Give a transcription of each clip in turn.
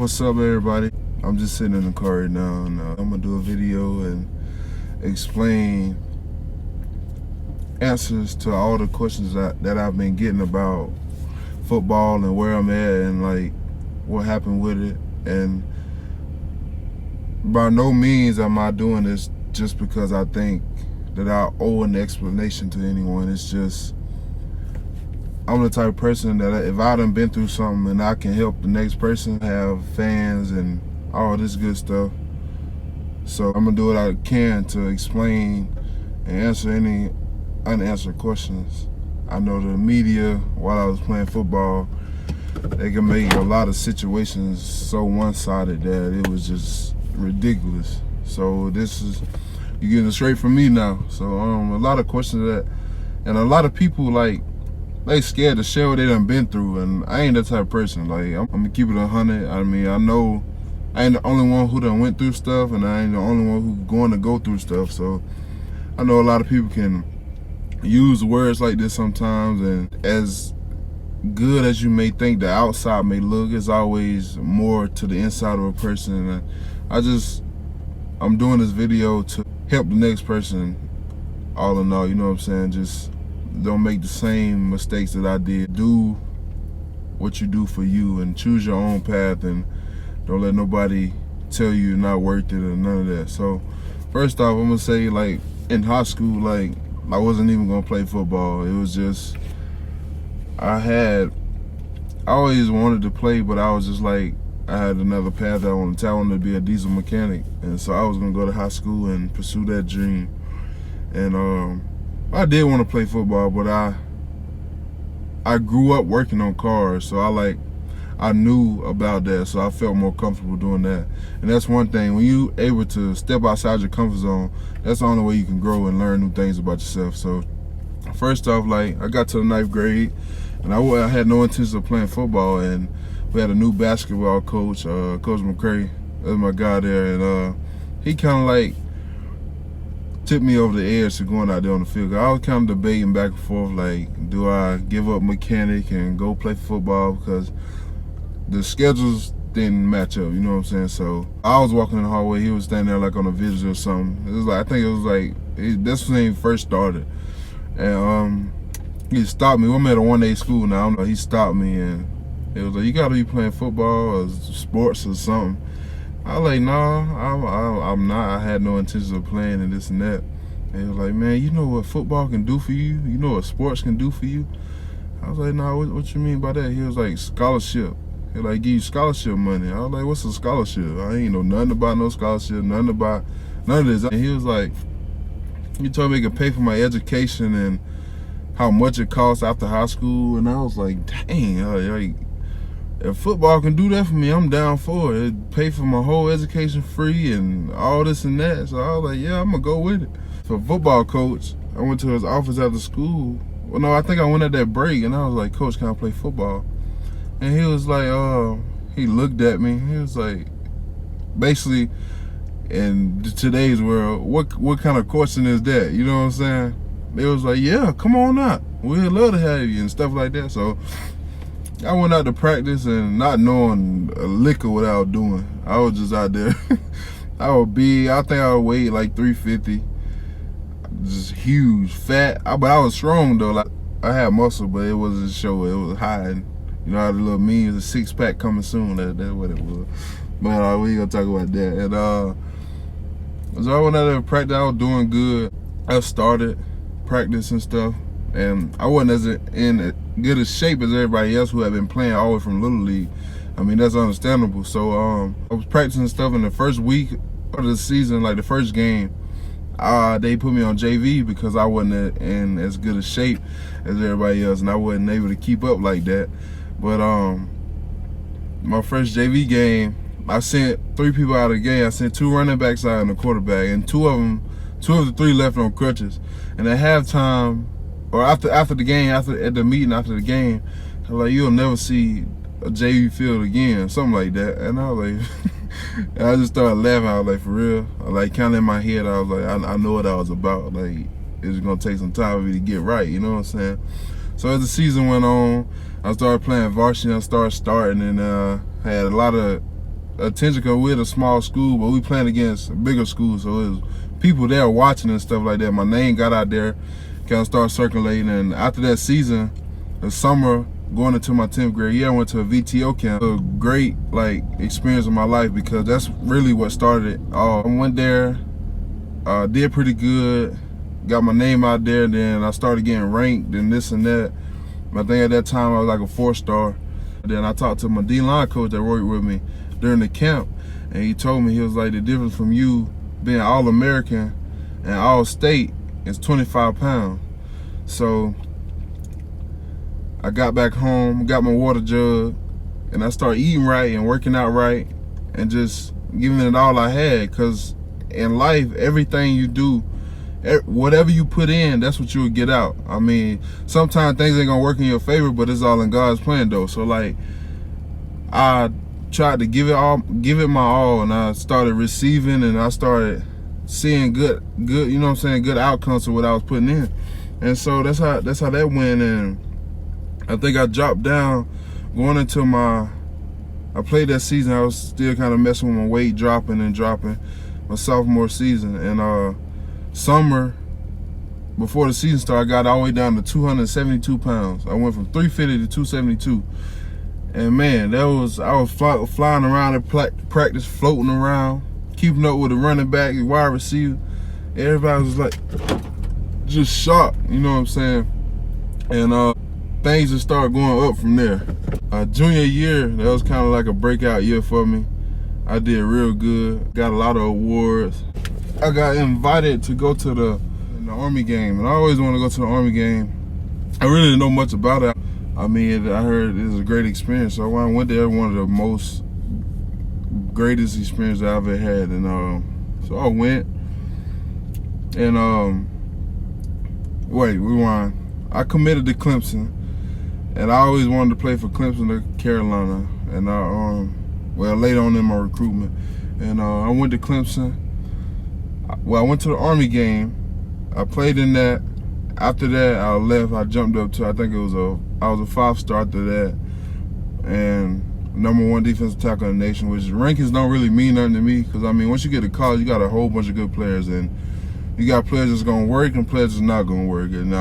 What's up, everybody? I'm just sitting in the car right now, and I'm gonna do a video and explain answers to all the questions that I've been getting about football and where I'm at and like what happened with it. And by no means am I doing this just because I think that I owe an explanation to anyone. It's just I'm the type of person that if I done been through something and I can help the next person have fans and all this good stuff, so I'm gonna do what I can to explain and answer any unanswered questions. I know the media, while I was playing football, they can make a lot of situations so one-sided that it was just ridiculous. So this is, you're getting it straight from me now. So a lot of questions and a lot of people like, they scared to share what they done been through, and I ain't that type of person. Like, I'm gonna keep it 100. I mean, I know I ain't the only one who done went through stuff, and I ain't the only one who's going to go through stuff. So I know a lot of people can use words like this sometimes, and as good as you may think the outside may look, it's always more to the inside of a person. And I'm doing this video to help the next person, all in all, you know what I'm saying? Just don't make the same mistakes that I did. Do what you do for you and choose your own path, and don't let nobody tell you you're not worth it or none of that. So first off, I'm gonna say, like, in high school, like, I wasn't even gonna play football. It was just, I always wanted to play, but I was just like, I had another path that I wanted to. I wanted to be a diesel mechanic, and so I was gonna go to high school and pursue that dream. And I did want to play football, but I grew up working on cars, so I knew about that, so I felt more comfortable doing that. And that's one thing, when you able to step outside your comfort zone, that's the only way you can grow and learn new things about yourself. So first off, like, I got to the 9th grade, and I had no intention of playing football, and we had a new basketball coach, Coach McCray. That's my guy there, and he kind of like took me over the edge to going out there on the field. I was kind of debating back and forth, like, do I give up mechanic and go play football, because the schedules didn't match up, you know what I'm saying? So I was walking in the hallway, he was standing there like on a visit or something. It was like, I think it was like, that's when he first started. And he stopped me. I'm at a 1A school now, I don't know, he stopped me, and it was like, you gotta be playing football or sports or something. I was like, nah, I'm not. I had no intention of playing and this and that. And he was like, man, you know what football can do for you? You know what sports can do for you? I was like, nah, what you mean by that? He was like, scholarship. He like, give you scholarship money. I was like, what's a scholarship? I ain't know nothing about no scholarship, nothing about none of this. And he was like, he told me he could pay for my education and how much it costs after high school. And I was like, dang, like, if football can do that for me, I'm down for it. It pay for my whole education free and all this and that. So I was like, yeah, I'm gonna go with it. For football coach, I went to his office after school. Well, no, I think I went at that break, and I was like, Coach, can I play football? And he was like, he looked at me. He was like, basically, in today's world, what kind of question is that? You know what I'm saying? It was like, yeah, come on out. We'd love to have you and stuff like that. So I went out to practice and not knowing a lick of what I was doing. I was just out there. I was big. I think I would weigh like 350. Just huge, fat. But I was strong though. Like, I had muscle, but it wasn't show. It was hiding. You know how the little memes, a 6-pack coming soon. That's what it was. But we ain't gonna talk about that. And so I went out there to practice. I was doing good. I started practice and stuff, and I wasn't as in good a shape as everybody else who had been playing all the way from Little League. I mean, that's understandable. So I was practicing stuff in the first week of the season, like the first game. They put me on JV because I wasn't in as good a shape as everybody else, and I wasn't able to keep up like that. But my first JV game, I sent 3 people out of the game. I sent 2 running backs out and a quarterback, and 2 of the 3 left on crutches. And at halftime, or after the game, at the meeting after the game, I was like, you'll never see a JV field again, something like that. And I was like, and I just started laughing. I was like, for real? I like kind of in my head, I was like, I know what I was about. Like, it's gonna take some time for me to get right, you know what I'm saying? So as the season went on, I started playing varsity. I started starting, and I had a lot of attention because we're a small school, but we playing against a bigger school, so it was people there watching and stuff like that. My name got out there, kind of started circulating, and after that season, the summer going into my 10th grade year, I went to a VTO camp. A great experience of my life because that's really what started it. I went there, did pretty good, got my name out there, then I started getting ranked and this and that. I think at that time I was like a 4-star. Then I talked to my D-line coach that worked with me during the camp, and he told me, he was like, the difference from you being All-American and All-State is 25 pounds. So I got back home, got my water jug, and I started eating right and working out right and just giving it all I had, because in life, everything you do, whatever you put in, that's what you would get out. I mean, sometimes things ain't gonna work in your favor, but it's all in God's plan though. So like, I tried to give it my all, and I started receiving, and I started seeing good, you know what I'm saying, good outcomes of what I was putting in. And so that's how that went. And I think I dropped down going into I played that season. I was still kind of messing with my weight, dropping my sophomore season. And summer, before the season started, I got all the way down to 272 pounds. I went from 350 to 272. And man, I was flying around at practice, floating around, keeping up with the running back, the wide receiver. Everybody was like, just shocked, you know what I'm saying? And things just started going up from there. Junior year, that was kind of like a breakout year for me. I did real good, got a lot of awards. I got invited to go to the Army game, and I always wanted to go to the Army game. I really didn't know much about it. I mean, I heard it was a great experience, so when I went there, one of the most greatest experiences I ever had. And so I went, and rewind. I committed to Clemson, and I always wanted to play for Clemson or Carolina. And later on in my recruitment, and I went to Clemson. Well, I went to the Army game. I played in that. After that, I left. I jumped up to, I think I was a 5-star after that, and #1 defensive tackle in the nation. Which rankings don't really mean nothing to me, because I mean, once you get to college, you got a whole bunch of good players, and you got players that's gonna work and players that's not gonna work, and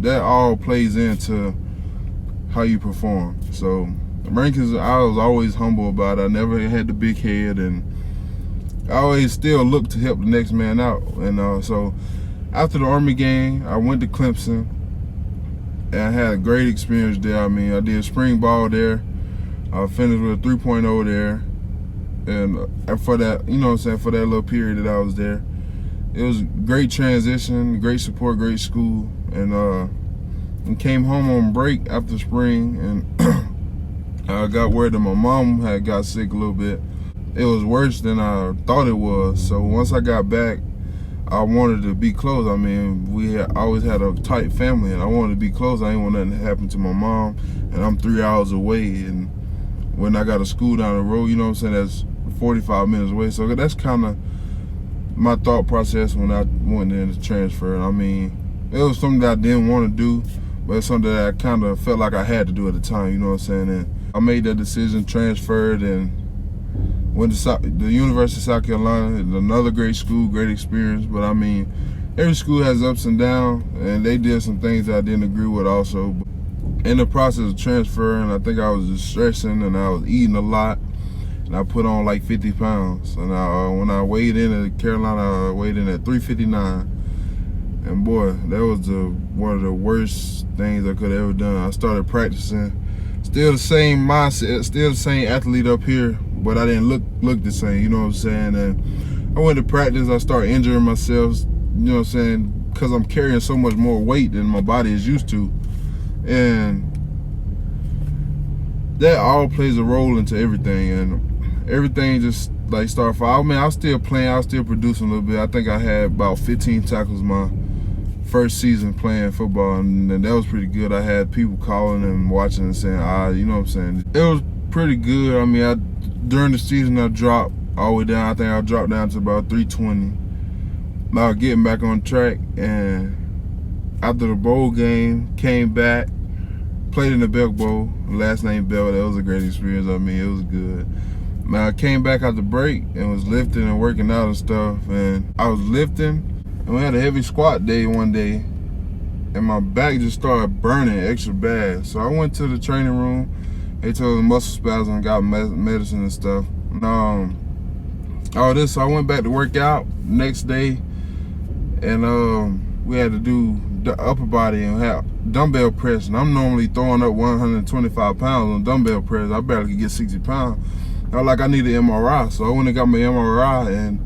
that all plays into how you perform. So rankings, I was always humble about it. I never had the big head, and I always still look to help the next man out. And so after the Army game, I went to Clemson, and I had a great experience there. I mean, I did spring ball there. I finished with a 3.0 there. And for that, you know what I'm saying, for that little period that I was there, it was a great transition, great support, great school. And came home on break after spring, and I got word that my mom had got sick a little bit. It was worse than I thought it was. So once I got back, I wanted to be close. I mean, we always had a tight family, and I wanted to be close. I didn't want nothing to happen to my mom, and I'm 3 hours away. And when I got a school down the road, you know what I'm saying, that's 45 minutes away. So that's kind of my thought process when I went in to transfer. I mean, it was something that I didn't want to do, but it's something that I kind of felt like I had to do at the time, you know what I'm saying? And I made that decision, transferred, and went to the University of South Carolina. Another great school, great experience. But I mean, every school has ups and downs, and they did some things that I didn't agree with also. But in the process of transferring, I think I was just stressing, and I was eating a lot, and I put on like 50 pounds. And when I weighed in at Carolina, I weighed in at 359. And boy, that was one of the worst things I could have ever done. I started practicing, still the same mindset, still the same athlete up here, but I didn't look the same, you know what I'm saying? And I went to practice, I started injuring myself, you know what I'm saying, because I'm carrying so much more weight than my body is used to. And that all plays a role into everything, and everything just like started falling. I mean, I was still playing, I was still producing a little bit. I think I had about 15 tackles my first season playing football, and that was pretty good. I had people calling and watching and saying, you know what I'm saying? It was pretty good. I mean, during the season, I dropped all the way down. I think I dropped down to about 320. Now getting back on track, and after the bowl game, came back, played in the Belk Bowl, last name Bell. That was a great experience. I mean, it was good. Man, I came back out the break and was lifting and working out and stuff. And I was lifting, and we had a heavy squat day one day. And my back just started burning extra bad. So I went to the training room. They told me muscle spasm, got medicine and stuff. And, all this, so I went back to work out next day. And we had to do the upper body and have dumbbell press. And I'm normally throwing up 125 pounds on dumbbell press. I barely could get 60 pounds. I was like, I need an MRI. So I went and got my MRI, and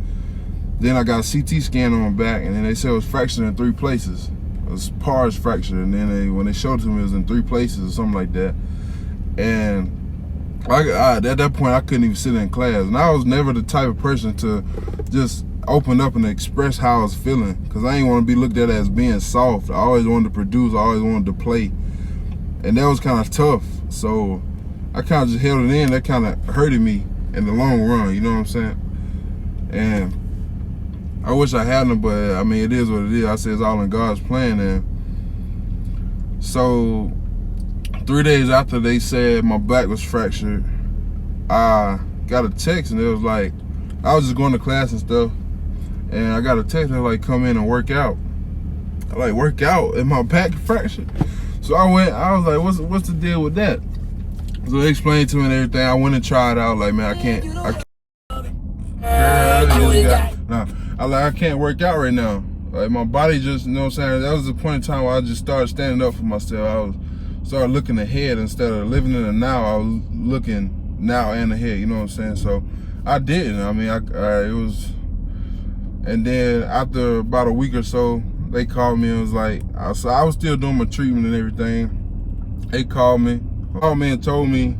then I got a CT scan on my back, and then they said it was fractured in 3 places. It was pars fracture, and then when they showed it to me, it was in 3 places or something like that. And at that point, I couldn't even sit in class. And I was never the type of person to just open up and express how I was feeling, because I didn't want to be looked at as being soft. I always wanted to produce. I always wanted to play. And that was kind of tough. So I kind of just held it in. That kind of hurted me in the long run, you know what I'm saying? And I wish I hadn't, but I mean, it is what it is. I say it's all in God's plan. And so 3 days after they said my back was fractured, I got a text, and it was like, I was just going to class and stuff, and I got a text that like, come in and work out. I like, work out and my back fractured. So I was like, what's the deal with that? So they explained to me and everything. I went and tried out. Like, man, I can't I can't work out right now. Like, my body just, you know what I'm saying? That was the point in time where I just started standing up for myself. Started looking ahead instead of living in the now. I was looking now and ahead, you know what I'm saying? So I didn't. I mean, it was, and then after about a week or so, they called me and was like, so I was still doing my treatment and everything. They called me and told me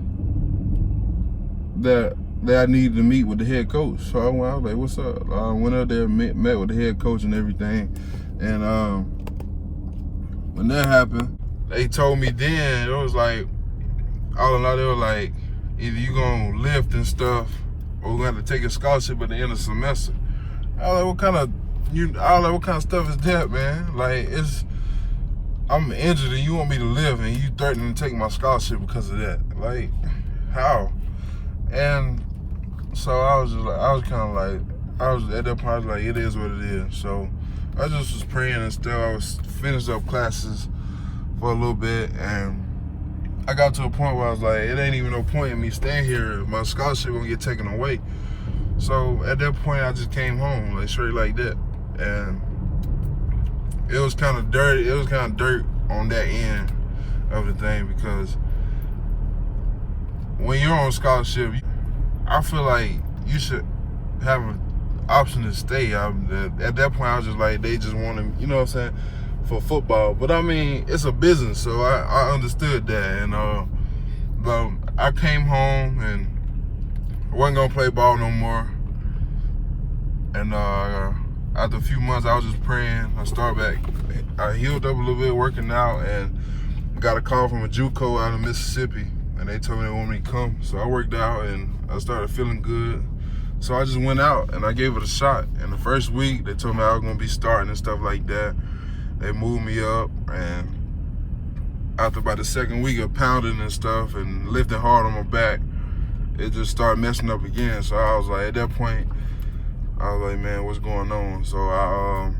that I needed to meet with the head coach. So I was like, what's up? I went up there, met with the head coach and everything. And when that happened, they told me then, it was like, all in all, they were like, either you gonna lift and stuff, or we're gonna have to take a scholarship at the end of the semester. I was like, what kind of stuff is that, man? Like, I'm injured and you want me to live, and you threatening to take my scholarship because of that. Like, how? And so I was at that point, I was like, it is what it is. So I just was praying and stuff. I was finished up classes for a little bit, and I got to a point where I was like, it ain't even no point in me staying here. My scholarship gonna get taken away. So at that point, I just came home, like, straight like that. And it was kind of dirty. It was kind of dirt on that end of the thing, because when you're on scholarship, I feel like you should have an option to stay. At that point, I was just like, they just wanted, you know what I'm saying, for football. But I mean, it's a business, so I understood that. And but I came home and I wasn't gonna play ball no more. And after a few months, I was just praying. I healed up a little bit working out, and got a call from a JUCO out of Mississippi, and they told me they wanted me to come. So I worked out and I started feeling good. So I just went out and I gave it a shot. And the first week, they told me I was gonna be starting and stuff like that. They moved me up, and after about the second week of pounding and stuff and lifting hard on my back, it just started messing up again. So I was like, at that point, I was like, man, what's going on? So I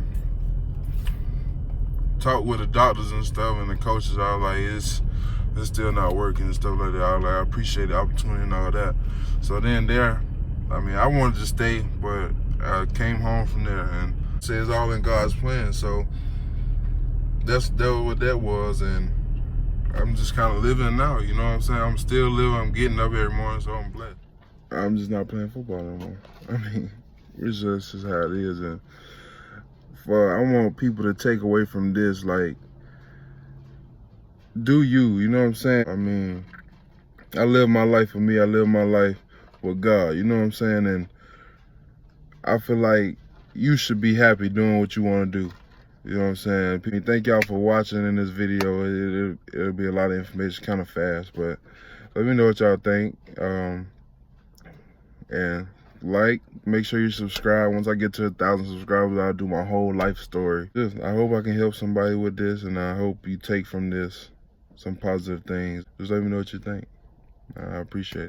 talked with the doctors and stuff and the coaches. I was like, it's still not working and stuff like that. I was like, I appreciate the opportunity and all that. So then I mean, I wanted to stay, but I came home from there, and said it's all in God's plan. So that was what that was, and I'm just kind of living now, you know what I'm saying? I'm still living, I'm getting up every morning, so I'm blessed. I'm just not playing football no more. I mean, it's just how it is. And I want people to take away from this, like, do you know what I'm saying? I mean, I live my life for me, I live my life with God, you know what I'm saying? And I feel like you should be happy doing what you want to do. You know what I'm saying? Thank y'all for watching in this video. It'll be a lot of information, kind of fast, but let me know what y'all think. And make sure you subscribe. Once I get to 1,000 subscribers, I'll do my whole life story. I hope I can help somebody with this, and I hope you take from this some positive things. Just let me know what you think. I appreciate it.